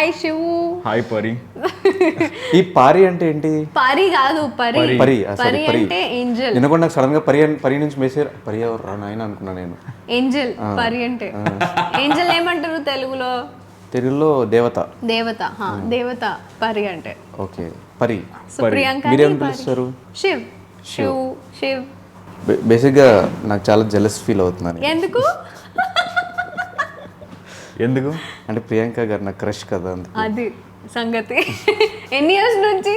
Hi శివు. Hi పరి. ఈ పారి అంటే ఏంటి? పరి కాదు, పరి. పరి పరి అంటే ఏంజల్. నిన్న కూడా నాకు సడన్ గా పరి నుంచి మెసేజ్ పరి ఎవరు రా నాయన అనుకున్నా నేను. ఏంజల్ పరి అంటే. ఏంజల్ ఏమంటారు తెలుగులో? తెలుగులో దేవత. దేవత, దేవత పరి అంటే. ఓకే పరి. ప్రియాంక మీరేం పిలుస్తారు? శివ్. శివ్ శివ్. బేసిక్గా నాకు చాలా జెలస్ ఫీల్ అవుతున్నాను. ఎందుకు? ఎందుకు అంటే ప్రియాంక గారు నాకు క్రష్ కదా అందుకు. అది సంగతి. ఎన్ని ఇయర్స్ నుంచి?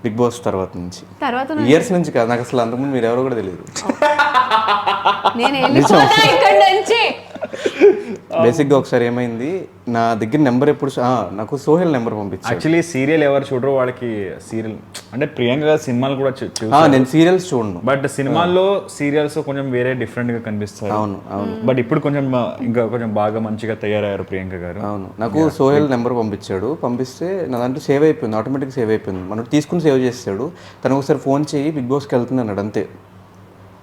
బిగ్ బాస్ తర్వాత నుంచి. తర్వాత ఇయర్స్ నుంచి కాదు, నాకు అసలు అంతకుముందు మీరు ఎవరో కూడా తెలియదు. నేను వెళ్ళిపోతా ఇక్కడ నుంచి. బేసిక్గా ఒకసారి ఏమైంది, నా దగ్గర నెంబర్ ఎప్పుడు నాకు సోహెల్ నెంబర్ పంపించాడు. యాక్చువల్లీ సీరియల్ ఎవరు చూడరు వాళ్ళకి సీరియల్ అంటే ప్రియాంక గారి సినిమాలు కూడా నేను సీరియల్స్ చూడను, బట్ సినిమాల్లో సీరియల్స్ కొంచెం వేరే డిఫరెంట్ గా కనిపిస్తారు. అవును అవును. బట్ ఇప్పుడు కొంచెం ఇంకా కొంచెం బాగా మంచిగా తయారయ్యారు ప్రియాంక గారు. అవును, నాకు సోహెల్ నెంబర్ పంపించాడు. పంపిస్తే నా దాంట్లో సేవ్ అయిపోయింది, ఆటోమేటిక్ సేవ్ అయిపోయింది. మనం తీసుకుని సేవ్ చేస్తాడు. తను ఒకసారి ఫోన్ చేయి బిగ్ బాస్కి వెళ్తుంది అన్నాడు, అంతే.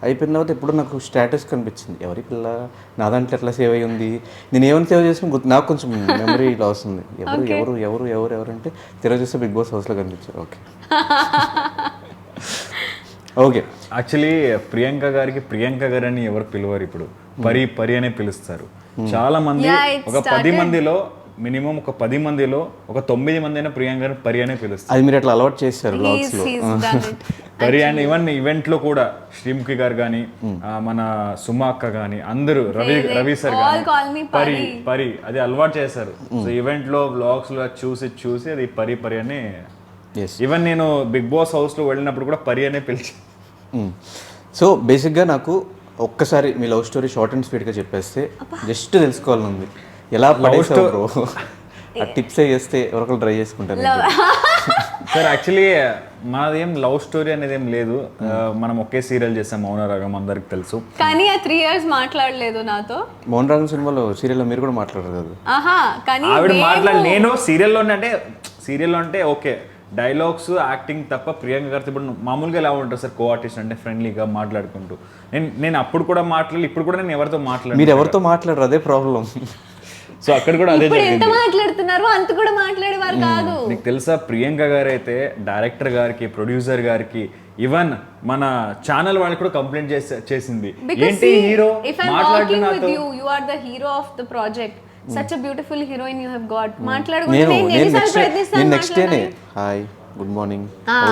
అయిపోయిన తర్వాత ఎప్పుడు నాకు స్టేటస్ కనిపించింది, ఎవరి పిల్ల నా దాంట్లో ఎట్లా సేవ్ అయ్యి ఉంది, నేను ఏమైనా సేవ్ చేసిన నాకు కొంచెం మెమరీ లాస్ ఉంది. ఎవరు ఎవరు ఎవరు ఎవరు ఎవరు అంటే తిరగ చూస్తే బిగ్ బాస్ హౌస్లో కనిపించారు. Okay okay. యాక్చువల్లీ ప్రియాంక గారికి ప్రియాంక గారు అని ఎవరు పిలవరు, ఇప్పుడు పరి పరి అనే పిలుస్తారు. చాలా మంది ఒక 10 మందిలో మినిమం ఒక 10 మందిలో ఒక 9 మంది అయినా ప్రియాంక గారిని పరి అనే పిలుస్తారు. అది మీరు అట్లా అలవాటు చేస్తారు బ్లాగ్స్ లో. పరి అండ్ ఈవెన్ ఈవెంట్ లో కూడా శ్రీముఖి గారు కానీ మన సుమా అక్క కానీ అందరూ రవి సార్ కానీ పరి పరి అది అలవాటు చేశారు. సో ఈవెంట్ లో బ్లాగ్స్ లో చూసి చూసి అది పరి పరి అని. ఈవెన్ నేను బిగ్ బాస్ హౌస్ లో వెళ్ళినప్పుడు కూడా పరి అనే పిలిచాను. సో బేసిక్గా నాకు ఒక్కసారి మీ లవ్ స్టోరీ షార్ట్ అండ్ స్వీట్గా చెప్పేస్తే జస్ట్ తెలుసుకోవాలని ఉంది. ఎలా పడేసావు బ్రో? ఆ టిప్స్ చేస్తే ఎవరికైనా ట్రై చేసుకుంటారు. సార్ యాక్చువల్లీ మాదేం లవ్ స్టోరీ అనేది ఏం లేదు. మనం ఒకే సీరియల్ చేసాం మౌనరాగం, అందరికి తెలుసు. కానీ ఆ 3 years మాట్లాడలేదు నాతో. మౌనరాగం సినిమాలో సీరియల్లో మీరు కూడా మాట్లాడరు కదా? కానీ ఆవిడ నేను సీరియల్లో అంటే ఓకే డైలాగ్స్ యాక్టింగ్ తప్ప ప్రియాంక గారితో ఇప్పుడు మామూలుగా ఎలా ఉంటారు సార్ కో ఆర్టిస్ట్ అంటే ఫ్రెండ్లీగా మాట్లాడుకుంటూ. నేను అప్పుడు కూడా మాట్లాడలేదు, ఇప్పుడు కూడా నేను ఎవరితో మాట్లాడలేదు. మీరు ఎవరితో మాట్లాడరు, అదే ప్రాబ్లం. సో అక్కడ కూడా అదే ఎంత మాట్లాడుతున్నారు, అంత కూడా మాట్లాడేవారు కాదు. నీకు తెలుసా ప్రియాంక గారు అయితే డైరెక్టర్ గారికి ప్రొడ్యూసర్ గారికి ఈవెన్ మన ఛానల్ వాళ్ళకి కూడా కంప్లైంట్ చేసింది, ఏంటి హీరో మాట్లాడుతున్నారు, you are the hero of the project, such a beautiful heroine you have got. Next day hi good morning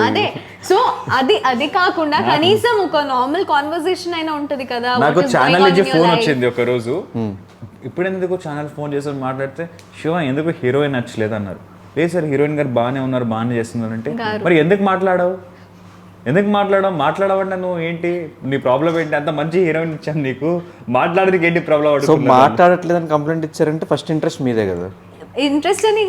అదే. సో అది కాకుండా కనీసం ఒక నార్మల్ కాన్వర్సేషన్ అయినా ఉంటది కదా. నాకు ఛానల్ నుంచి ఫోన్ వచ్చింది ఒక రోజు, ఇప్పుడు ఎందుకు ఛానల్ ఫోన్ చేసి మాట్లాడితే శివ ఎందుకు హీరోయిన్ నచ్చలేదు అన్నారు. లేదు సార్ హీరోయిన్ గారు బాగానే ఉన్నారు, బాగానే చేస్తున్నారు అంటే మరి ఎందుకు మాట్లాడవంటే నువ్వు ఏంటి నీ ప్రాబ్లం ఏంటి, అంత మంచి హీరోయిన్ ఇచ్చాను నీకు మాట్లాడడానికి ఏంటి ప్రాబ్లం? సో మాట్లాడట్లేదని కంప్లైంట్ ఇచ్చారంటే ఫస్ట్ ఇంట్రెస్ట్ మీదే కదా?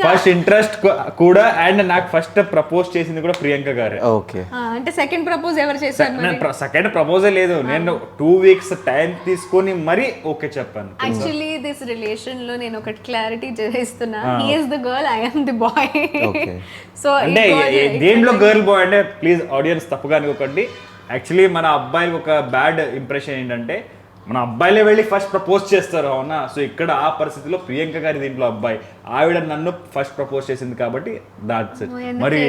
ఫస్ట్ ఇంట్రెస్ట్ కూడా. అండ్ నాకు ఫస్ట్ ప్రపోజ్ చేసింది కూడా ప్రియాంక గారే. ఓకే, అంటే సెకండ్ ప్రపోజ్ ఎవరు చేశారు? సెకండ్ ప్రపోజే లేదు, నేను 2 weeks టైం తీసుకొని మరీ ఓకే చెప్పాను. యాక్చువల్లీ దిస్ రిలేషన్ లో నేను ఒకటి క్లారిటీ చేస్తున్నా, he is the girl, I am the bye. So అంటే దేంట్లో గర్ల్ బాయ్ అంటే ప్లీజ్ ఆడియన్స్ తప్పుగా అనుకోకండి. యాక్చువల్లీ మన అబ్బాయికి ఒక బ్యాడ్ ఇంప్రెషన్ ఏంటంటే మన అబ్బాయిలే వెళ్ళి ఫస్ట్ ప్రపోజ్ చేస్తారు, అవునా? సో ఇక్కడ ఆ పరిస్థితిలో ప్రియాంక గారి దీంట్లో అబ్బాయి, ఆవిడ నన్ను ఫస్ట్ ప్రపోజ్ చేసింది కాబట్టి దాట్స్ ఇట్. మరి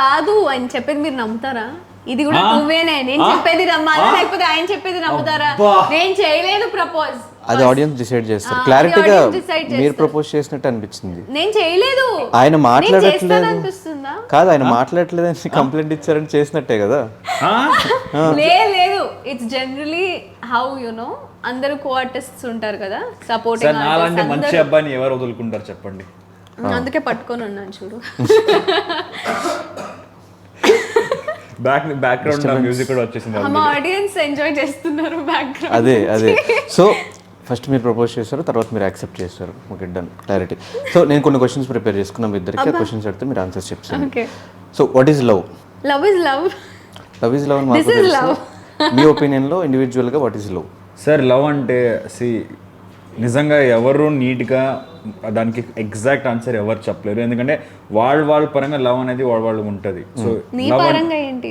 కాదు అని చెప్పేది మీరు నమ్ముతారా? ఇది కూడా నువ్వేనే, నేను చెప్పేది నమ్మాలా లేకపోతే ఆయన చెప్పేది నమ్ముతారా? నేను చేయలేదు ప్రపోజ్, అది ఆడియన్స్ డిసైడ్ చేస్తారు. క్లారిటీగా మీరు ప్రపోజ్ చేసినట్టు అనిపించింది. నేను చేయలేదు, ఆయన మాట్లాడట్లేదు అనిపిస్తుందా? కాదు, ఆయన మాట్లాడట్లేదని కంప్లైంట్ ఇచ్చారని చేసినట్టే కదా? లేదు, it's generally how you know అందరూ కో ఆర్టిస్ట్స్ ఉంటారు కదా, సపోర్టింగ్ నాలాంటి మంచి అబ్బాయిని ఎవరు వదులుకుంటారు చెప్పండి? అందుకే పట్టుకొని ఉన్నాను చూడు. బ్యాక్గ్రౌండ్ మ్యూజిక్ కూడా వచ్చేసింది, ఆడియన్స్ ఎంజాయ్ చేస్తున్నారు బ్యాక్గ్రౌండ్. అదే సో ఫస్ట్ మీరు ప్రపోజ్ చేస్తారు, తర్వాత మీరు యాక్సెప్ట్ చేస్తారు. Okay done, clarity. సో నేను కొన్ని క్వశ్చన్స్ ప్రిపేర్ చేసుకున్నాం ఇద్దరికి. ఆ క్వశ్చన్స్ అడిగితే మీరు ఆన్సర్స్ చెప్తాను. So what is love? Love is love. Love is love అని మాకు తెలుసు. మీ ఒపీనియన్లో ఇండివిజువల్గా what is love? Sir love అంటే నిజంగా ఎవరు నీట్గా దానికి ఎగ్జాక్ట్ ఆన్సర్ ఎవరు చెప్పలేరు, ఎందుకంటే వాళ్ళ పరంగా లవ్ అనేది వాళ్ళు ఉంటుంది. సో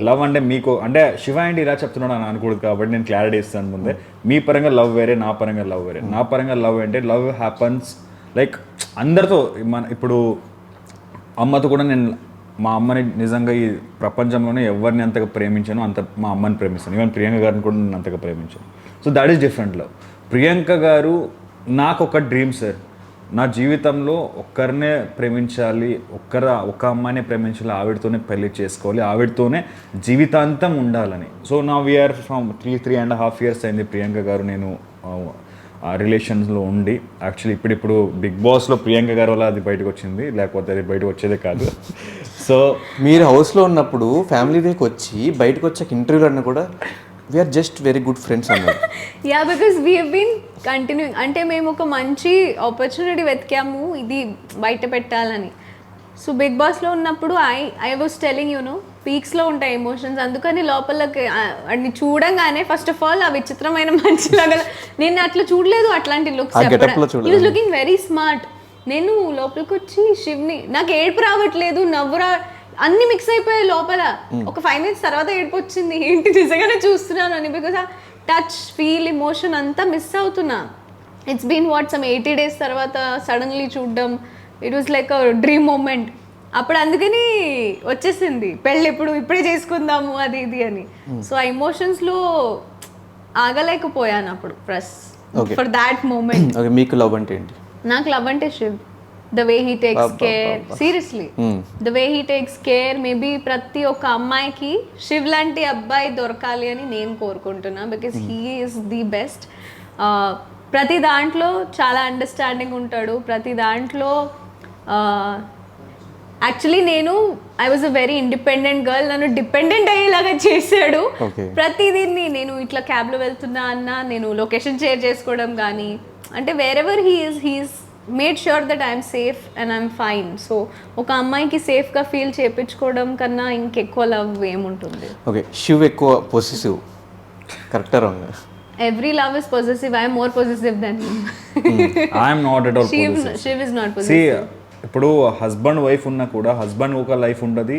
లవ్ అంటే మీకు అంటే శివ ఏంటి ఇలా చెప్తున్నాడు అని అనకూడదు కాబట్టి నేను క్లారిటీ ఇస్తాను ముందే. మీ పరంగా లవ్ వేరే, నా పరంగా లవ్ వేరే. నా పరంగా లవ్ అంటే లవ్ హ్యాపన్స్ లైక్ అందరితో ఇప్పుడు అమ్మతో కూడా నేను మా అమ్మని నిజంగా ఈ ప్రపంచంలోనే ఎవరిని అంతగా ప్రేమించానో అంత మా అమ్మని ప్రేమిస్తాను. ఈవెన్ ప్రియాంక గారిని కూడా నేను అంతగా ప్రేమించాను. So that is different love. Priyanka గారు నాకు ఒక డ్రీమ్ సార్. నా జీవితంలో ఒక్కరినే ప్రేమించాలి, ఒక అమ్మాయినే ప్రేమించాలి, ఆవిడతోనే పెళ్లి చేసుకోవాలి, ఆవిడతోనే జీవితాంతం ఉండాలని. సో నా వీఆర్ ఫ్రమ్ 3.5 years అయింది ప్రియాంక గారు నేను రిలేషన్స్లో ఉండి. యాక్చువల్లీ ఇప్పుడు బిగ్ బాస్లో ప్రియాంక గారు వల్ల అది బయటకు వచ్చింది, లేకపోతే అది బయటకు వచ్చేదే కాదు. సో మీరు హౌస్లో ఉన్నప్పుడు ఫ్యామిలీ డేకి వచ్చి బయటకు వచ్చాక ఇంటర్వ్యూలు అన్నా కూడా we're just very good friends అన్నారు. Yeah, because we been continuing. అంటే మేము ఒక మంచి ఆపర్చునిటీ వెతికాము ఇది బయట పెట్టాలని. సో బిగ్ బాస్లో ఉన్నప్పుడు ఐ వాజ్ టెలింగ్ యూనో పీక్స్లో ఉంటాయి ఎమోషన్స్. అందుకని లోపలకి అన్ని చూడంగానే ఫస్ట్ ఆఫ్ ఆల్ ఆ విచిత్రమైన మనిషిలాగా నేను అట్లా చూడలేదు. అట్లాంటి లుక్స్ లుకింగ్ వెరీ స్మార్ట్. నేను లోపలికి వచ్చి శివ్ని నాకు ఏడుపు రావట్లేదు, నవ్వు అన్ని మిక్స్ అయిపోయాయి లోపల. ఒక 5 minutes తర్వాత ఏడుపు వచ్చింది, ఏంటి నిజంగానే చూస్తున్నాను అని. బికాస్ ఆ టచ్ ఫీల్ ఎమోషన్ అంతా మిస్ అవుతున్నా. ఇట్స్ బీన్ సమ్ 80 days తర్వాత సడన్లీ చూడడం, it was like a dream moment. అప్పుడు అందుకని వచ్చేసింది పెళ్ళి ఇప్పుడే చేసుకుందాము అది ఇది అని. సో ఆ ఎమోషన్స్లో ఆగలేకపోయాను అప్పుడు ఫర్ దాట్ మూమెంట్. మీకు లవ్ అంటే ఏంటి? నాకు లవ్ అంటే Shiv. The way he takes care, seriously the way he takes care. Maybe ప్రతి ఒక్క అమ్మాయికి శివ్ లాంటి అబ్బాయి దొరకాలి అని నేను కోరుకుంటున్నా. Because he is the best. ప్రతి దాంట్లో చాలా అండర్స్టాండింగ్ ఉంటాడు. ప్రతి దాంట్లో actually I was a very independent girl. నన్ను డిపెండెంట్ అయ్యేలాగా చేశాడు. ప్రతిదీన్ని నేను ఇట్లా క్యాబ్లో వెళ్తున్నా అన్నా నేను లొకేషన్ షేర్ చేసుకోవడం కానీ, అంటే wherever he's made sure that I'm safe and I'm fine. So ఒక అమ్మాయికి సేఫ్గా ఫీల్ చేయించుకోవడం కన్నా ఇంకెక్కువ లవ్ ఏముంటుంది? ఓకే, శివ్ ఎక్కువ పొసెసివ్, కరెక్టా wrong? Every love is possessive. I am more possessive than him. I am not at all possessive. Shiv is not possessive. See, ఇప్పుడు హస్బెండ్ వైఫ్ ఉన్నా కూడా హస్బెండ్ ఒక లైఫ్ ఉంటుంది,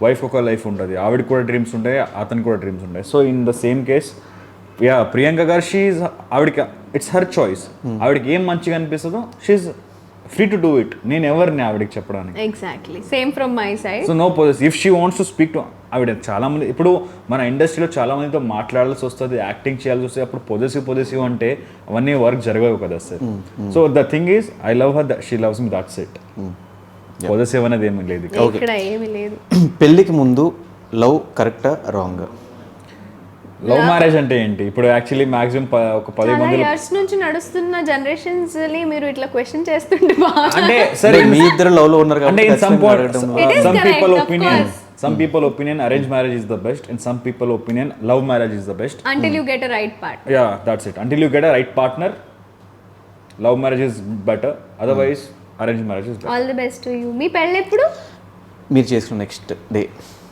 వైఫ్ ఒక లైఫ్ ఉంటుంది. ఆవిడకి కూడా డ్రీమ్స్ ఉంటాయి, అతనికి కూడా డ్రీమ్స్ ఉంటాయి. So in the same case Priyanka garu ఆవిడకి ఇట్స్ హర్ చాయిస్. ఆవిడకి ఏం మంచిగా అనిపిస్తుందో she's free to do it. నేను ఎవరిని ఆవిడకి చెప్పడానికి? Exactly same from my side. So no possessive. If she wants to speak to ఆవిడ చాలా మంది ఇప్పుడు మన ఇండస్ట్రీలో చాలా మందితో మాట్లాడాల్సి వస్తుంది, యాక్టింగ్ చేయాల్సి వస్తుంది. అప్పుడు పొజెసివ్ అంటే అవన్నీ వర్క్ జరగవు కదా sir. So the thing is I love her, she loves me, that's it. Possessive అనేది ఏమీ లేదు ఇక్కడ, ఏమీ లేదు. పెళ్ళికి ముందు లవ్ కరెక్టా రాంగ్? లవ్ మ్యారేజ్ అంటే ఏంటి? ఇప్పుడు యాక్చువల్లీ మాక్సిమం ఒక 10 మంది ఇయర్స్ నుంచి నడుస్తున్న జనరేషన్స్ మీరు ఇట్లా క్వశ్చన్ చేస్తుంటే అంటే సరే మీ ఇద్దరు లవ్ లో ఉన్నారు అంటే some people opinion arranged marriage is the best, and some people opinion love marriage is the best until you get a right partner. Yeah, that's it. Until you get a right partner, love marriage is better, otherwise arranged marriage is better. All the best to you. మీ పెళ్ళి ఎప్పుడు? మీరు చేసుకున్న next day.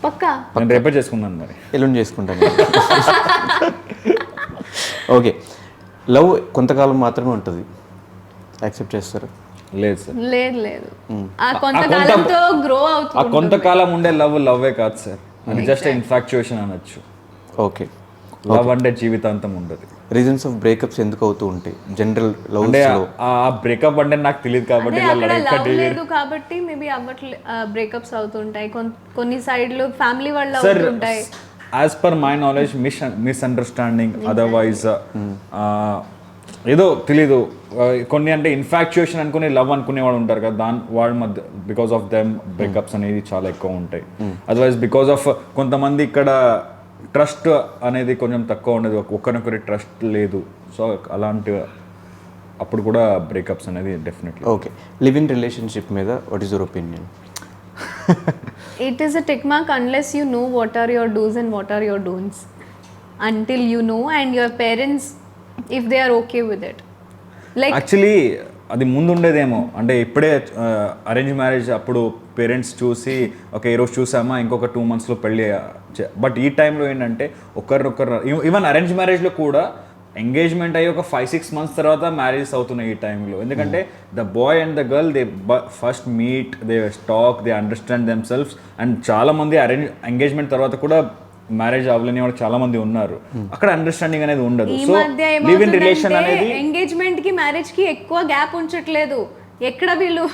పక్కా? నేను రేపే చేసుకున్నాను, మరి ఎల్లుండి చేసుకుంటాను. ఓకే, లవ్ కొంతకాలం మాత్రమే ఉంటుంది, యాక్సెప్ట్ చేస్తారు? లేదు సార్, లేదు. ఆ కొంతకాలంతో గ్రో అవుతుంది. ఆ కొంతకాలం ఉండే లవ్వే కాదు సార్, అది జస్ట్ ఇన్ఫాక్చుయేషన్ అనొచ్చు. ఓకే, లవ్ అంటే జీవితాంతం ఉండదు. రీజన్స్ ఆఫ్ బ్రేకప్స్ ఎందుకు అవుతూ ఉంటాయి జనరల్ లవ్ అంటే ఆ బ్రేకప్ అంటే నాకు తెలియదు కాబట్టి లేదు కాబట్టి మేబీ బ్రేకప్స్ అవుతుంటాయి. కొన్ని సైడ్లు ఫ్యామిలీ వాళ్ళు అవుతుంటాయి. As per my knowledge misunderstanding, otherwise ఏదో తెలీదు. కొన్ని అంటే ఇన్ఫాక్చుయేషన్ అనుకుని లవ్ అనుకునేవాడు ఉంటారు కదా, వాళ్ళ మధ్య బికాస్ ఆఫ్ దెమ్ బ్రేకప్స్ అనేది చాలా ఎక్కువ ఉంటాయి. అదర్వైజ్ బికాస్ ఆఫ్ కొంతమంది ఇక్కడ ట్రస్ట్ అనేది కొంచెం తక్కువ ఉండదు, ఒకరినొకరి ట్రస్ట్ లేదు. సో అలాంటి అప్పుడు కూడా బ్రేకప్స్ అనేది definitely. Okay, live in relationship మీద what is your opinion? It is a tick mark unless you know what are your do's and what are your don'ts. Until you know and your parents, if they are okay with it. Like actually అది ముందు ఉండేదేమో, అంటే ఇప్పుడే arrange marriage అప్పుడు parents చూసి okay ఈరోజు చూసామా ఇంకొక 2 monthsలో పెళ్ళి. బట్ ఈ టైంలో ఏంటంటే ఒకరినొకరు ఈవెన్ అరేంజ్ మ్యారేజ్లో కూడా ఎంగేజ్మెంట్ అయ్యి ఒక 5-6 months తర్వాత మ్యారేజెస్ అవుతున్నాయి ఈ టైంలో. ఎందుకంటే the boy and the girl they first meet, they talk, they understand themselves. అండ్ చాలా మంది ఎంగేజ్మెంట్ తర్వాత కూడా మ్యారేజ్ అవ్వలేని వాళ్ళు చాలా మంది ఉన్నారు. అక్కడ అండర్స్టాండింగ్ అనేది ఉండదు. సో లివ్ ఇన్ రిలేషన్ అనేది ఎంగేజ్మెంట్ కి మ్యారేజ్ కి ఎక్కువ గ్యాప్ ఉంచట్లేదు. ఎక్కడ వీళ్ళు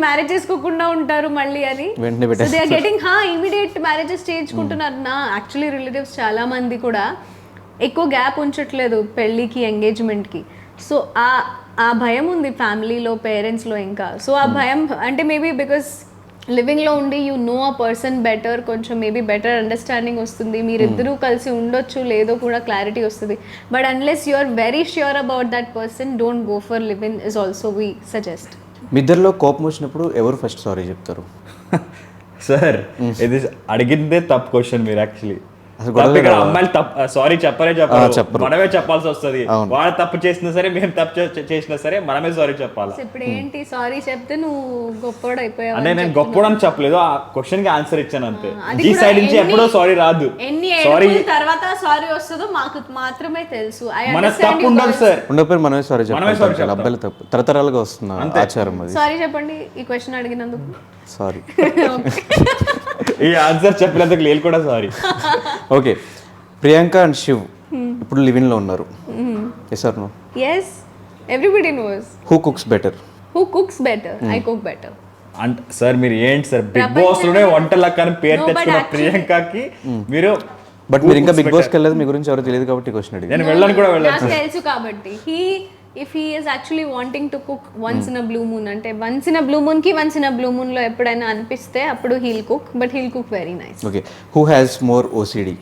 మ్యారేజ్ చేసుకోకుండా ఉంటారు మళ్ళీ అని. వెంటనే so they are getting immediate marriages చేయించుకుంటున్నారు. నా యాక్చువల్లీ రిలేటివ్స్ చాలా మంది కూడా ఎక్కువ గ్యాప్ ఉంచట్లేదు పెళ్ళికి ఎంగేజ్మెంట్కి. సో ఆ భయం ఉంది ఫ్యామిలీలో పేరెంట్స్లో ఇంకా. సో ఆ భయం అంటే మేబీ బికాస్ లివింగ్లో ఉండి you know a person better, కొంచెం మేబీ బెటర్ అండర్స్టాండింగ్ వస్తుంది, మీరిద్దరూ కలిసి ఉండొచ్చు లేదో కూడా క్లారిటీ వస్తుంది. But unless you are very sure about that person, don't go for live in is also we suggest. మీ ఇద్దరిలో కోపం వచ్చినప్పుడు ఎవరు ఫస్ట్ సారీ చెప్తారు? సార్ ఇది అడిగిందే తప్పు క్వశ్చన్ మీరు యాక్చువల్లీ. అమ్మాయిలు సారీ చెప్పరు, మనమే చెప్పాల్సి వస్తుంది. వాడు తప్పు చేసినా సరే, మేము తప్పు చేసినా సరే మనమే సారీ చెప్పాలి. ఇప్పుడు ఏంటి సారీ చెప్తే నువ్వు గొప్పవాడు అయిపోయావు అంటే నేను గొప్పవాడని చెప్పలేదు, ఆ క్వశ్చన్ కి ఆన్సర్ ఇచ్చాను అంతే. ఈ సైడ్ నుంచి ఎప్పుడో సారీ రాదు. సారీ తర్వాత సారీ వస్తుందో మాకు మాత్రమే తెలుసు. మన తప్పు ఉండదు సార్, ఉండకపోయి మనమే సారీ చెప్పాలి. అబ్బాయిలు తప్పు తరతరాలుగా వస్తున్న ఆచారం అది. సారీ చెప్పండి ఈ క్వశ్చన్ అడిగినందుకు. సారీ. ఈ ఆన్సర్ చెప్పినందుకు లేదు కూడా sorry. Okay, Priyanka and Shiv ఇప్పుడు లివింగ్ లో ఉన్నారు. Yes or no? yes, everybody knows. Who cooks better? who cooks better? I cook better. అంటే సార్ మీరు ఏంటి సార్ బిగ్ బాస్ లోనే వంటలక్క అని పేరు తెచ్చుకున్న ప్రియాంకకి మీరు. బట్ మీరు ఇంకా బిగ్ బాస్కి వెళ్ళలేదు, మీ గురించి ఎవరు తెలియదు కాబట్టి క్వశ్చన్ అడిగి. నేను వెళ్ళను కూడా వెళ్ళను. నాకు తెలుసు కాబట్టి if he is actually wanting to cook once in a blue moon, అంటే once in a blue moon కి once in a blue moon లో ఎప్పుడైనా అనిపిస్తే అప్పుడు he'll cook, but he'll cook very nice. Okay, who has more OCD?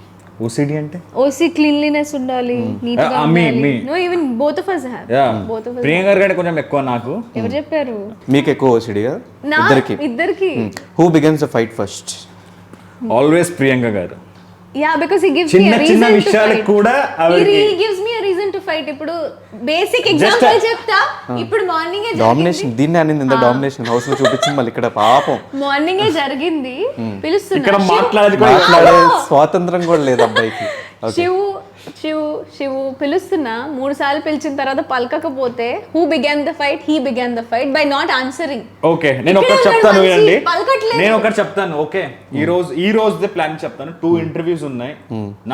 OCD అంటే OC cleanliness ఉండాలి, neat గా ఉండాలి. No, even both of us have. Both of us. Priyanka గారి కంటే కొంచెం ఎక్కువ నాకు. ఎవరు చెప్పారు? మీకు ఎక్కువ OCD గా? ఇద్దరికి. Who begins the fight first? Always Priyanka గారు. Yeah, because he gives me చిన్న a reason చిన్న to విషయాలకు fight. కూడా He gives me a reason to fight. ఇప్పుడు బేసిక్ ఎగ్జాంపుల్ చెప్తా. ఇప్పుడు మార్నింగ్ డామినేషన్, దీన్ని అనింది ఇంత డామినేషన్ హౌస్ లో చూపించింది మళ్ళీ ఇక్కడ పాపం. మార్నింగ్ జరిగింది, పిలుస్తున్నా. ఇక్కడ మాట్లాడేది స్వాతంత్రం కూడా లేదు అబ్బాయికి. శివు పిలుస్తున్నా 3 సార్లు పిలిచిన తర్వాత పలకకపోతే who began the fight? He began the fight by not answering. Okay, నేను ఒకటి చెప్తాను వినండి. నేను ఒకటి చెప్తాను. ఓకే, ఈ రోజు ప్లాన్ చెప్తాను. 2 ఇంటర్వ్యూస్ ఉన్నాయి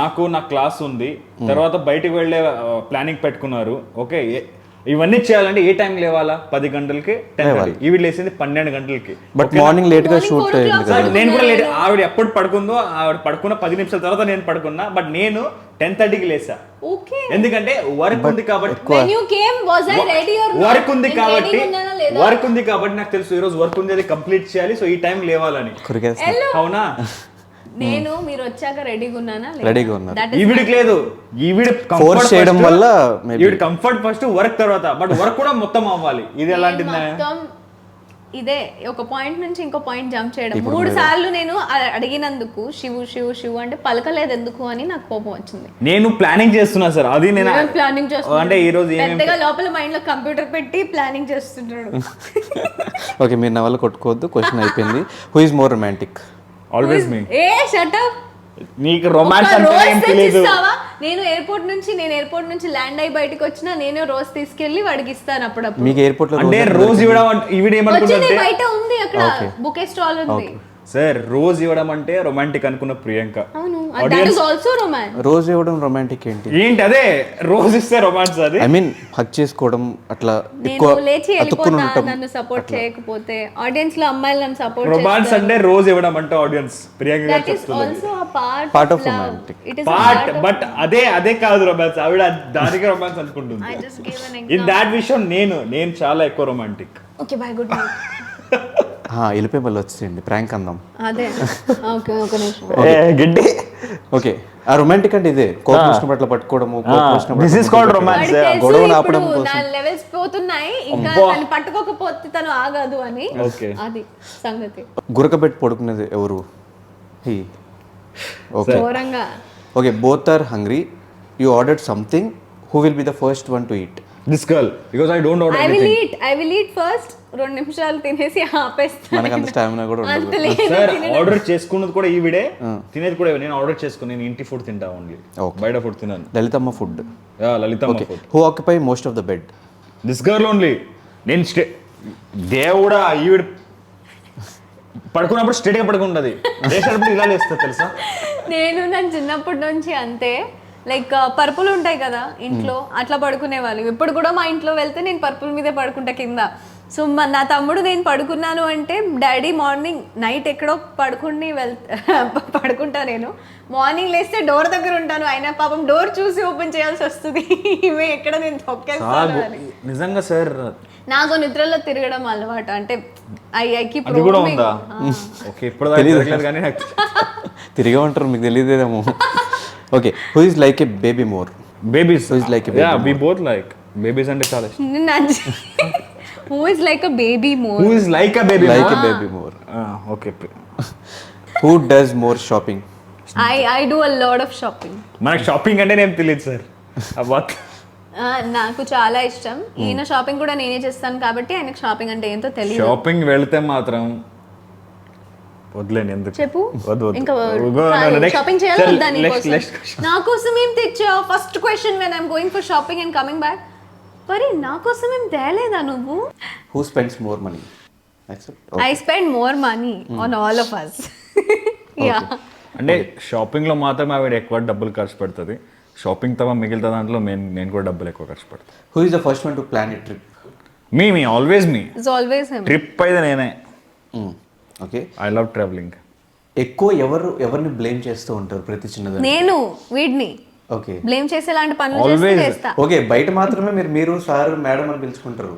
నాకు, నా క్లాస్ ఉంది, తర్వాత బయటకు వెళ్ళే ప్లానింగ్ పెట్టుకున్నారు. ఓకే, ఇవన్నీ చేయాలంటే ఏ టైం లేవాలా? 10 గంటలకి, 10:30. ఈవిడ లేసింది 12 గంటలకి. బట్ మార్నింగ్ లేట్ గా షూట్ అయ్యింది. నేను కూడా లేట్. ఆవిడ ఎప్పుడు పడుకుందో, ఆవిడ పడుకున్న 10 నిమిషాల తర్వాత నేను పడుకున్నా. బట్ నేను 10:30కి లేసా. ఎందుకంటే వర్క్ ఉంది కాబట్టి. వర్క్ ఉంది కాబట్టి నాకు తెలుసు ఈ రోజు వర్క్ ఉంది, అది కంప్లీట్ చేయాలి. సో ఈ టైం లేవాలని. అవునా? నేను మీరు వచ్చాక రెడీగా ఉన్నానా? రెడీగా ఉన్నా. ఈవిడికి లేదు, ఈవిడ ఫోర్స్ చేయడం వల్ల ఈవిడ కంఫర్ట్ ఫస్ట్, వర్క్ తర్వాత. బట్ వర్క్ కూడా మొత్తం అవ్వాలి. ఇది ఎలాంటిది? ఇదే ఒక పాయింట్ నుంచి ఇంకో పాయింట్ జంప్ చేయడం. 3 సార్లు నేను అడిగినందుకు శివు అంటే పలకలేదు ఎందుకు అని నాకు కోపం వచ్చింది. నేను ప్లానింగ్ చేస్తున్నా సార్, అది నేను ప్లానింగ్ చేస్తున్నా. అంటే ఈ రోజు పెద్దగా లోపల మైండ్ లో కంప్యూటర్ పెట్టి ప్లానింగ్ చేస్తున్నాడు. ఓకే, మీరు నా వల్ల కొట్టుకోవద్దు. క్వశ్చన్ అయిపోయింది. Who is more romantic? Always me. A shut up. నీకు రొమాన్స్ అంటే ఏం తెలియదు. నేను ఎయిర్పోర్ట్ నుంచి ల్యాండ్ అయ్యి బయటికి వచ్చినా నేను రోజు తీసుకెళ్లి వాడికి ఇస్తాను అప్పుడప్పుడు. మీకు ఎయిర్పోర్ట్ లో అంటే రోజు ఇవ్వడం, ఈవిడ ఏమనుకుంటే బయట ఉంది అక్కడ బుకే స్టాల్ ఉంది సార్. రోజు ఇవ్వడం అంటే రొమాంటిక్ అనుకున్న ప్రియాంక. అవును, దట్ ఇస్ ఆల్సో రొమాన్స్. రోజు ఇవ్వడం రొమాంటిక్ ఏంటి? అదే రోజు ఇస్తే రొమాన్స్. అది ఐ మీన్ హగ్ చేసుకోవడం, అట్లా ఎక్కువ లేచి వెళ్ళిపోతా నన్ను సపోర్ట్ చేయకపోతే. ఆడియన్స్ లో అమ్మాయిలు నన్ను సపోర్ట్ చేస్తారు. రొమాన్స్ అంటే రోజు ఇవ్వడం అంటే ఆడియన్స్ ప్రియాంక గారు చెప్తున్నారు. That is also a part of romantic. Part, but అదే కాదు రొమాన్స్. ఆవిడ దానికి రొమాన్స్ అనుకుంటుంది. I just give an in that విషయం నేను చాలా ఎక్కువ romantic. Okay, by, good night. వెళ్ళిపోయి మళ్ళీ వచ్చేయండి, ప్రాంక్ అందాం. అదే ఓకే, ఒక నిమిషం. గడ్డి. ఓకే, ఆ రొమాంటిక్ అంటే ఇదే, కోపం వచ్చినప్పుడు అట్లా పట్టుకోవడము, దిస్ ఇస్ కాల్డ్ రొమాన్స్. గొడవను ఆపడం కోసం. నా లెవెల్స్ పోతున్నాయి, ఇంకా తను పట్టుకోకపోతే తను ఆగదు అని. ఓకే, అది సంగతి. గురకబెట్టి పడుకునేది ఎవరు? హీ. ఓకే, ఘోరంగా. Okay, both are hungry. You ordered something. Who will be the first one to eat? This girl, because I don't order anything. I will eat first. 2 నిమిషాలు తినేసి ఆపేస్తాను. మనకు అంత స్టామినా కూడా ఉండదు. సార్, ఆర్డర్ చేసుకున్నది కూడా ఈవిడే, తినేది కూడా నేను ఆర్డర్ చేసుకుని. నేను ఇంటి ఫుడ్ తింటా ఓన్లీ, బయట ఫుడ్ తినాను. Lalithamma food. Lalithamma food. Who occupy most of the bed? This girl only. నేను దేవుడా, ఈవిడ పడుకున్నప్పుడు స్ట్రేట్గా పడుకుంటుంది, లేచినప్పుడు ఇలా లేస్తా తెలుసా. నేను చిన్నప్పటి నుంచి అంతే. లైక్ పరుపులు ఉంటాయి కదా ఇంట్లో, అట్లా పడుకునే వాళ్ళు. ఇప్పుడు కూడా మా ఇంట్లో వెళ్తే నేను పరుపుల మీదే పడుకుంటా కింద. సో నా తమ్ముడు నేను పడుకున్నాను అంటే డాడీ మార్నింగ్ నైట్ ఎక్కడో పడుకుంటా నేను, మార్నింగ్ లేస్తే డోర్ దగ్గర ఉంటాను, అయినా పాపం డోర్ చూసి ఓపెన్ చేయాల్సి వస్తుంది ఇవి ఎక్కడ నేను తొక్కేస్తాను అని. నిజంగా సార్ నాకు నిద్రలో తిరగడం అలవాటు, అంటే అది కూడా ఉందా? ఓకే, ఇప్పుడు తెలియదు కానీ నాకు తిరిగే ఉంటారు, మీకు తెలియదేమో. Okay, who is like A baby more? Babies Who is like a baby yeah we both like babies అంటే చాలా ఇష్టం. Who is like a baby more? who is like a baby like A baby more. Okay. Who does more shopping? I do a lot of shopping. మనకు shopping అంటే నేను తెలియదు sir. నాకు చాలా ఇష్టం. ఈయన షాపింగ్ కూడా నేనే చేస్తాను కాబట్టి ఆయనకు షాపింగ్ అంటే ఏంటో తెలియదు. షాపింగ్ వెళ్తే మాత్రం వదిలేండి, ఎందుకు చెప్పు. వద్దు. ఇంకా షాపింగ్ చేయాలి వద్దా నీకోసం? నా కోసం ఏం తెచ్చావు? First question when I'm going for shopping and coming back, మరి నా కోసం ఏం తేలేదా నువ్వు? Who spends more money? I spend more money on all of us. Yeah, అంటే షాపింగ్ లో మాత్రం ఆవిడ ఎక్కువ డబ్బులు ఖర్చు పెడుతుంది. షాపింగ్ తప్ప మిగిలిన దాంట్లో నేను కూడా డబ్బులు ఎక్కువ ఖర్చు పెడతాను. Who is the first one to plan a trip? Me always me. It's always him. Trip అయితే నేనే. Okay, I love travelling. ఎక్కువ ఎవరిని బ్లేమ్ చేస్తూ ఉంటారు ప్రతి చిన్నదాన్ని? నేను వీడిని ఓకే, బ్లేమ్ చేసేలాంటి పనులు Always. చేస్తా. ఓకే, బయట మాత్రమే మీరు సార్ మేడం అని పిలుచుకుంటారు.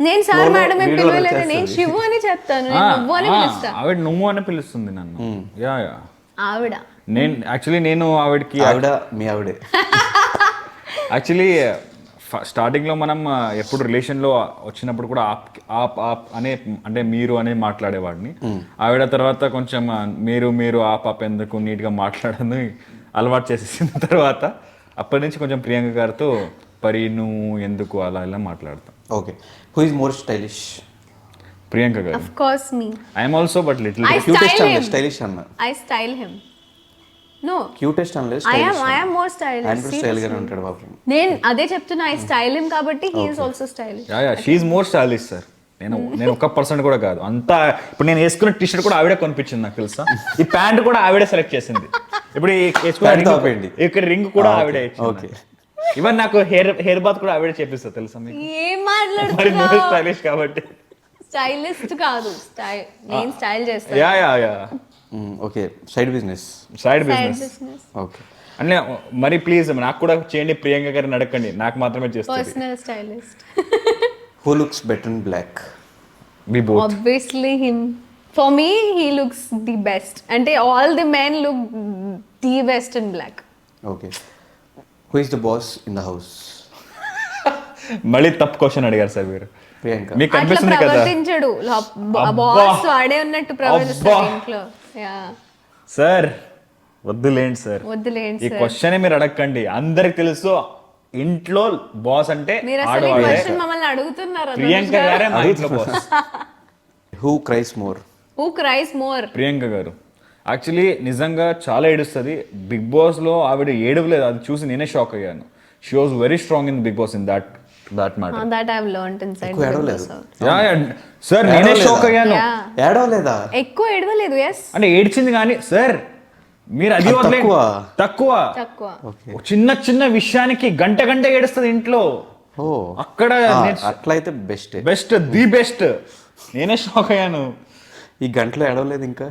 నేను సార్ Flow లో మేడం ఏం video పిలవలేదు, వచ్చేస్తుంది. నేను శివు అని చెప్తాను, నేను నువ్వు అని పిలుస్తా. ఆవిడ నువ్వు అని పిలుస్తుంది నన్ను. యా ఆవిడ నేను ఆవిడకి మీ ఆవిడే. యాక్చువల్లీ స్టార్టింగ్లో మనం ఎప్పుడు రిలేషన్లో వచ్చినప్పుడు కూడా ఆప్ అనే అంటే మీరు అనే మాట్లాడేవాడిని. ఆవిడ తర్వాత కొంచెం మీరు ఆప్ ఎందుకు నీట్గా మాట్లాడని అలవాటు చేసేసిన తర్వాత అప్పటి నుంచి కొంచెం ప్రియాంక గారితో పరి నువ్వు ఎందుకు అలా ఇలా మాట్లాడతాం. Okay, who is more stylish? Priyanka గారు. Of course me. I'm also but little I cutest style అనలే, him. స్టైలిష్ అన్న. I style him. No, cutest అనలే, I స్టైలిష్. am more stylish. ఆయన కూడా స్టైల్ గానే ఉంటాడు పాపం. నేను అదే చెప్తున్నా, ఐ స్టైల్ హిమ్ కాబట్టి he is also stylish. Yeah she's more stylish sir. నేను 1% కూడా కాదు అంతా. ఇప్పుడు నేను వేసుకున్న టీ షర్ట్ కూడా ఆవిడే కొనిపించింది నాకు తెలుసా. ఈ ప్యాంట్ కూడా ఆవిడే సెలెక్ట్ చేసింది. ఇప్పుడు ఇక్కడ రింగ్ కూడా ఆవిడే ఇచ్చింది. ఓకే, ఈవెన్ నాకు హెయిర్ బాత్ కూడా ఆవిడే చేపిస్తా తెలుసా మీకు. ఏం మరి నువ్వు మాట్లాడుతున్నావు? స్టైలిష్ కాబట్టి. స్టైలిస్ట్ కాదు, స్టైల్ నేను స్టైల్ చేస్తాను. Yeah okay, side business. Side Side business. business. Okay, అంటే మరి ప్లీజ్ నాకు కూడా చేయండి, ప్రియాంక గారిని అడగండి, నాకు మాత్రమే చేస్తుంది. Personal stylist. Who looks better in black? We both. Obviously him. For me, he looks the best. And all the men look the best in black. Okay, who is the boss in the house? మళ్ళీ తప్పు question అడిగారు sir మీరు. ప్రియాంక. మీకు అట్లా కనిపిస్తుంది కదా ప్రవర్తించడు, boss వాడే ఉన్నట్టు ప్రవర్తిస్తాడు అబ్బా. ఇంట్లో. యా, సార్ వద్దులేండి సార్, వద్దులేండి ఈ సార్. క్వశ్చన్ మీరు అడగండి. అందరికి తెలుసు ఇంట్లో బాస్ అంటే మీరు అసలు ఈ ఆడవాడే. క్వశ్చన్ మమ్మల్ని అడుగుతున్నారు. ప్రియాంక గారే మా ఇంట్లో boss. Who cries more? Who cries more? Priyanka గారు. యాక్చువల్లీ నిజంగా చాలా ఏడుస్తుంది. బిగ్ బాస్ లో ఆవిడ ఏడవలేదు, అది చూసి నేనే షాక్ అయ్యాను. She was very strong in Bigg Boss in that matter. That I've learned inside. ఎక్కువ ఏడవలేదు. సార్ నేనే షాక్ అయ్యాను. Yeah. ఏడవలేదా? ఎక్కువ ఏడవలేదు. ఎస్, అంటే ఏడ్చింది కానీ సార్ మీరు అది వదిలేండి. తక్కువ తక్కువ. చిన్న చిన్న విషయానికి గంట ఏడుస్తుంది ఇంట్లో. ఓ, అక్కడ అట్లయితే బెస్ట్. The best. నేనే షాక్ అయ్యాను. ఈ గంటలో ఏడవలేదు ఇంకా?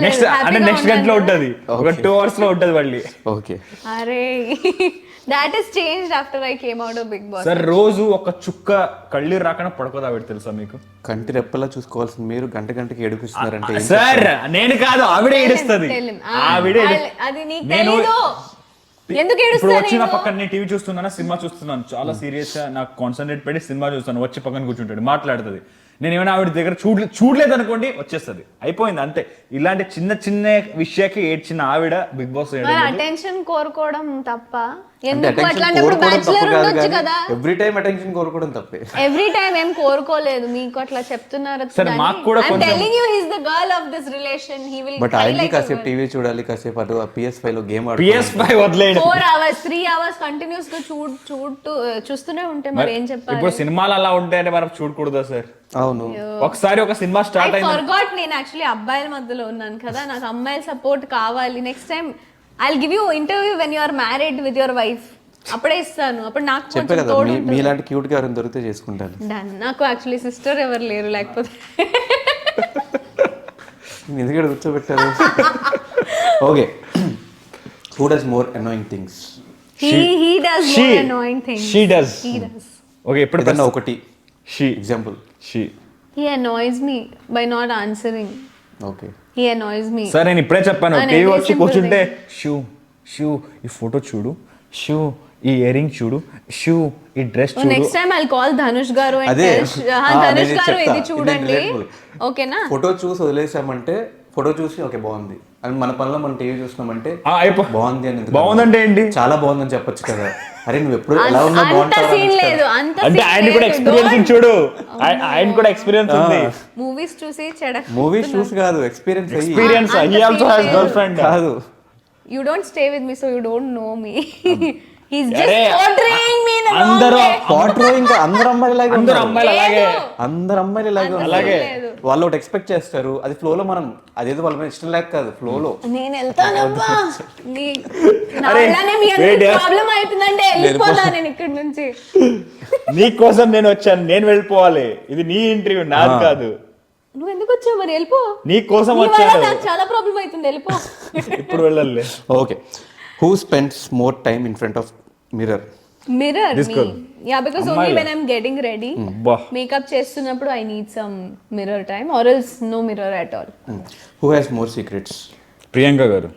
నెక్స్ట్ అంటే నెక్స్ట్ గంటలో ఉంటది, ఒక 2 hours లో ఉంటది మళ్ళీ. ఓకే, అరే that is changed after I came out of Big Boss. Sir రోజు ఒక చుక్క కళ్ళీరు రాకుండా పడుకోదు ఆవిడ తెలుసా మీకు. కంటి రెప్పలా చూసుకోవాల్సింది మీరు గంటకి ఏడిపిస్తున్నారంటే ఏం సార్ నేను కాదు, ఆవిడే ఏడుస్తుంది. Tell him. ఆవిడే అది నీకు నేను తెలీదు. ఎందుకు ఇప్పుడు ఏడుస్తా వచ్చిన నేను? పక్కన నేను టీవీ చూస్తున్నాను, సినిమా చూస్తున్నాను, చాలా సీరియస్ గా నాకు కాన్సన్ట్రేట్ పెట్టి సినిమా చూస్తాను. వచ్చి పక్కన కూర్చుంటాడు, మాట్లాడుతుంది. నేను ఏమైనా ఆవిడ దగ్గర చూడలేదు అనుకోండి, వచ్చేస్తుంది, అయిపోయింది అంతే. ఇలాంటి చిన్న విషయానికి ఏడ్చిన ఆవిడ బిగ్ బాస్ అటెన్షన్ కోరుకోవడం తప్ప. అంటే ఎందుకు attention అట్లాంటప్పుడు కోరుకోవడం తప్పు బ్యాచులర్ కాదు ఉండొచ్చు కానీ కదా. ఎవ్రీ టైం అటెన్షన్ కోరుకోవడం తప్పే. ఎవ్రీ టైం ఏం కోరుకోలేదు, మీకు అట్లా చెప్తున్నారు. సరే, మాకు కూడా కొంచెం- telling you he is the girl of this relation. He will but ఆయనకి కాసేపు టీవీ చూడాలి, కాసేపు అటు PS5 లో game PS5 వదిలేడు. 4 hours 3 hours continuous గా చూస్తూనే ఉంటే మరి ఏం చెప్పాలి? ఇప్పుడు సినిమాలు అలా ఉంటాయంటే మనం చూడకూడదా సార్? అవును, ఒకసారి ఒక సినిమా స్టార్ట్ I అయింది. forgot నేను యాక్చువల్లీ అబ్బాయిల మధ్యలో ఉన్నాను కదా, నాకు అమ్మాయిల సపోర్ట్ కావాలి. Next time I'll give you interview when you are married with your wife. అప్పుడే ఇస్తాను. అప్పుడు నాకు చెప్పే కొంచెం కదా తోడు మీలాంటి క్యూట్గా ఎవరైనా దొరికితే చేసుకుంటాను. డన్. నాకు యాక్చువల్లీ సిస్టర్ ఎవరు లేరు, లేకపోతే నేను ఎందుకంటే కూర్చోబెట్టారు. Okay, who does more annoying things? he does more annoying things. She does. He does. Okay, ఇప్పుడు ఏదన్నా ఒకటి she example. She He annoys me by not answering. Okay, He annoys me. Sir నేను ఇప్పుడే చెప్పాను, And టీవీ every వచ్చి simple కూర్చుంటే shoe ఈ photo చూడు, షూ ఈ ఇయర్ రింగ్ చూడు, షూ ఈ డ్రెస్ So చూడు. next time I'll call Dhanush garu and అదే. tell Dhanush నేను garu చెప్తా. ఇది చూడండి. ఇది relatable. ఓకేనా? ఫోటో చూసి వదిలేసామంటే, ఫోటో చూసి ఓకే బాగుంది అని మన పనిలో మనం టీవీ చూసినామంటే బాగుంది అని ఎందుకు బాగుందంటే ఏంటి? చాలా బాగుందని చెప్పొచ్చు కదా. అరే నువ్వు ఎప్పుడు ఎలా ఉన్నా అంత బాగుంటావు సీన్ లేదు, అంత అంటే ఆయన కూడా ఎక్స్పీరియన్స్ చూడు, ఆయన కూడా ఎక్స్పీరియన్స్ ఉంది. మూవీస్ చూసి చెడక్. మూవీస్ చూసి కాదు, ఎక్స్పీరియన్స్ అయ్యి. Experience he also has girl friend. కాదు, You don't stay with me, so you don't know me. He's just అరే, portraying me in the wrong అందరూ way. పాటలో ఇంకా అందరు అమ్మాయిలాగే అందరూ ఉన్నారు. అమ్మాయిలు అలాగే. అందరు అమ్మాయిలు ఇలాగే ఉన్నారు. అలాగే. వాళ్ళు ఒకటి ఎక్స్పెక్ట్ చేస్తారు, అది ఫ్లోలో మనం అదేదో వాళ్ళ మీద ఇష్టం లేక కాదు, ఫ్లోలో. నేను వెళ్తానమ్మా. నా అరే, వల్లనే మీ wait, ప్రాబ్లం అవుతుందంటే వెళ్ళిపోతా నేను ఇక్కడ నుంచి. నీ కోసం నేను వచ్చాను, నేను వెళ్ళిపోవాలి. ఇది నీ ఇంటర్వ్యూ, నాది కాదు. నువ్వు ఎందుకు వచ్చావు మరి? వెళ్ళిపో. నీ కోసం నీ వల్ల వచ్చాను. నాకు చాలా ప్రాబ్లం అవుతుంది, వెళ్ళిపో. ఇప్పుడు వెళ్ళాలి. Okay, who spends more time in front of mirror? Mirror This me. girl. Yeah, because only అమ్మాయిలే. when I'm getting ready, బా. makeup చేస్తున్నప్పుడు I need some mirror time, or else no mirror at all. Who has more secrets? Priyanka గారు.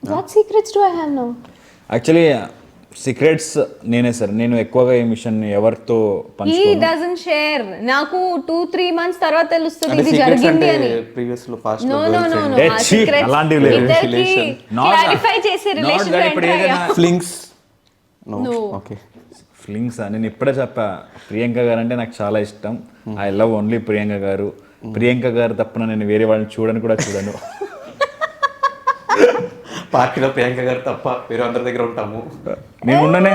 What secrets do I have now? Actually secrets నేనే sir. నేను ఎక్కువగా ఈ machine ఎవరితో He పంచుకోను. doesn't share. నాకు 2-3 months తర్వాత తెలుస్తుంది అంటే ఇది సీక్రెట్స్ జరిగింది అంటే అని. ప్రీవియస్ లో పాస్ట్ No, లో no, no, no. Eh, ఆ chhi, secrets అలాంటివి లేవు. ఇద్దరికి Relation. Not clarify చేసి not రిలేషన్ that లో ఇప్పుడు enter ఏదైనా అయ్యా. ఫ్లింగ్స్? No. ఓకే, ఫీలింగ్స్ నేను ఇప్పుడే చెప్పా. ప్రియాంక గారు అంటే నాకు చాలా ఇష్టం. ఐ లవ్ ఓన్లీ ప్రియాంక గారు. ప్రియాంక గారు తప్పన నేను వేరే వాళ్ళని చూడను కూడా చూడను. పార్టీలో ప్రియాంక గారు తప్ప వేరే అందరి దగ్గర ఉంటాము. నేను ఉండనే.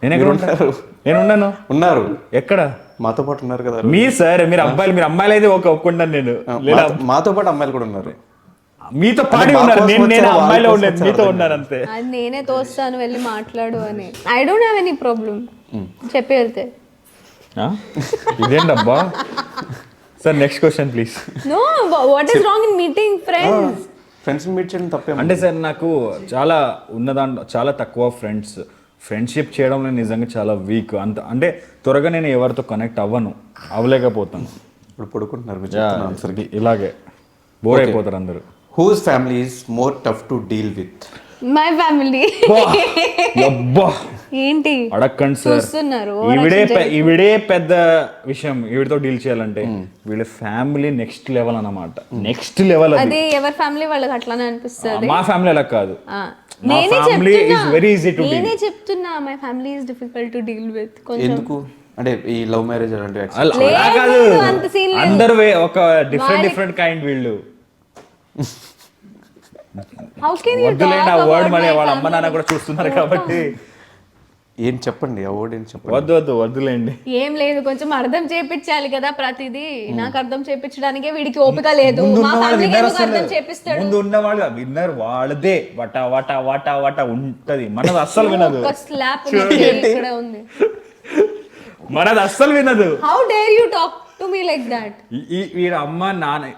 నేను ఎక్కడ ఉంటాను? నేను ఉండను. ఉన్నారు, ఎక్కడ? మాతో పాటు ఉన్నారు కదా. మీ సార్, మీరు అబ్బాయిలు, మీరు అమ్మాయిలు అయితే ఒప్పుకుంటాను నేను. లేదా మాతో పాటు అమ్మాయిలు కూడా ఉన్నారు. మీతో పాడి మా ఉన్నారు. కోసం నేను వచ్చారా, వాళ్ళ అమ్మాయిలో కోసం ఉండేది, వచ్చారా మీతో అర్థం ఉన్నాను అంతే. అది నేనే తోస్తాను, వెళ్ళి మాట్లాడు అని. I don't have any problem. చెప్పి వెళ్తే. ఇదేంటబ్బా sir? Next question please. No, what is wrong in meeting friends? Friends meet చేయడం తప్పే. అంటే సార్ నాకు చాలా ఉన్నదాంట్లో చాలా తక్కువ ఫ్రెండ్స్. ఫ్రెండ్షిప్ చేయడంలో నిజంగా చాలా వీక్. అంత అంటే త్వరగా నేను ఎవరితో కనెక్ట్ అవ్వలేకపోతాను. ఇప్పుడు పడుకుంటున్నారు మీరు చెప్తున్న ఆన్సర్కి. ఇలాగే బోర్ అయిపోతారు అందరూ. Whose family is more tough to deal with? My family. అబ్బా ఏంటి అడక్కండి సార్. చూస్తున్నారు? ఈవిడే పెద్ద విషయం. ఈవిడతో డీల్ చేయాలంటే వీళ్ళ ఫ్యామిలీ నెక్స్ట్ లెవెల్ అన్నమాట. Next level. అది ఎవరి ఫ్యామిలీ వాళ్ళకి అట్లానే అనిపిస్తుంది. మా ఫ్యామిలీ అలా కాదు. మా నేనే family is very easy to deal. నేనే చెప్తున్నా my family is difficult to deal with. కొంచెం ఎందుకు అంటే ఈ లవ్ మ్యారేజ్ అలాంటివి అలా కాదు, అంత scene లేదు. అందరూ ఒక డిఫరెంట్ కైండ్ వీళ్ళు. How can you వద్దులేండి ఆ talk వర్డ్, about మరి my వాళ్ళ అమ్మ family? నాన్న కూడా చూస్తున్నారు కాబట్టి ఏం చెప్పండి, అవార్డు ఏం చెప్పండి. వద్దులేండి. ఏం లేదు, కొంచెం అర్థం చేపించాలి కదా ప్రతిదీ. నాకు అర్థం చేపించడానికే వీడికి ఓపిక లేదు. మా ఫ్యామిలీకి ఏమో అర్థం చేపిస్తాడు. ముందు ఉన్నవాళ్ళు విన్నర్ వాళ్ళదే వట వట వట వట ఉంటది. మనది అస్సలు వినదు. ఒక స్లాప్ ఇక్కడ ఉంది. మనది అస్సలు వినదు. How dare you talk to me like that? వీళ్ళ అమ్మ నాన్న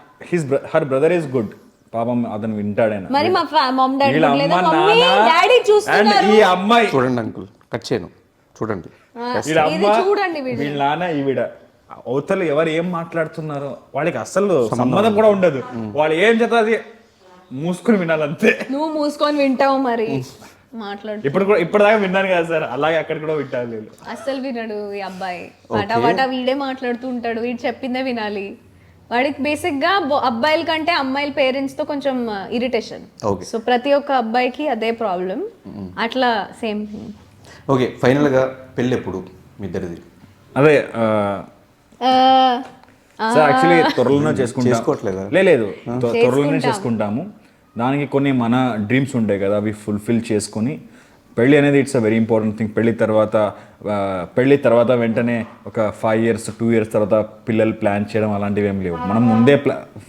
హర్ బ్రదర్ ఇస్ గుడ్. పాపం అతను వింటాడైనా. మరి మా మామ్ డాడీ వీళ్ళ లేదా అమ్మ మమ్మీ డాడీ నాన్న చూస్తున్నారు. అండ్ ఈ అమ్మాయి చూడండి అంకుల్, కట్ చేయను, చూడండి. వీళ్ళ ఇది అమ్మ చూడండి వీళ్ళ నాన్న ఈవిడ అవతలు ఎవరు ఏం మాట్లాడుతున్నారో వాళ్ళకి అస్సలు సంబంధం కూడా ఉండదు. వాళ్ళు ఏం చేస్తారు అది మూసుకుని వినాలంతే. నువ్వు మూసుకొని వింటావు మరి. మాట్లాడు. ఇప్పటిదాకా విన్నాను కదా సార్, అలాగే అక్కడ కూడా వింటాను నేను. అస్సలు వినడు ఈ అబ్బాయి. వట వీడే మాట్లాడుతూ ఉంటాడు. వీడు చెప్పిందే వినాలి. వాడికి బేసిక్ గా అబ్బాయిల కంటే అమ్మాయిల పేరెంట్స్ తో కొంచెం ఇరిటేషన్. సో ప్రతి ఒక్క అబ్బాయికి అదే ప్రాబ్లం. అట్లా సేమ్. ఓకే, ఫైనల్ గా పెళ్ళి ఎప్పుడు మీ ఇద్దరిది? అదే సార్ యాక్చువల్లీ త్వరలోనే చేసుకోవట్లేదా? లేదు త్వరలోనే చేసుకుంటాము. దానికి కొన్ని మన డ్రీమ్స్ ఉంటాయి కదా, అవి ఫుల్ఫిల్ చేసుకొని పెళ్ళి అనేది it's a very important thing. పెళ్ళి తర్వాత వెంటనే ఒక 5 years 2 years తర్వాత పిల్లలు ప్లాన్ చేయడం అలాంటివి ఏం లేవు. మనం ముందే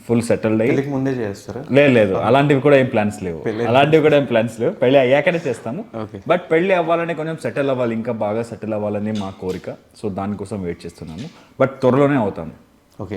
ఫుల్ సెటిల్డ్ అయ్యి పెళ్ళికి ముందే చేస్తారా? లేదు అలాంటివి కూడా ఏం ప్లాన్స్ లేవు. పెళ్ళి అయ్యాకనే చేస్తాము. బట్ పెళ్ళి అవ్వాలని కొంచెం సెటిల్ అవ్వాలి, ఇంకా బాగా సెటిల్ అవ్వాలని మా కోరిక. సో దానికోసం వెయిట్ చేస్తున్నాము, బట్ త్వరలోనే అవుతాము. ఓకే.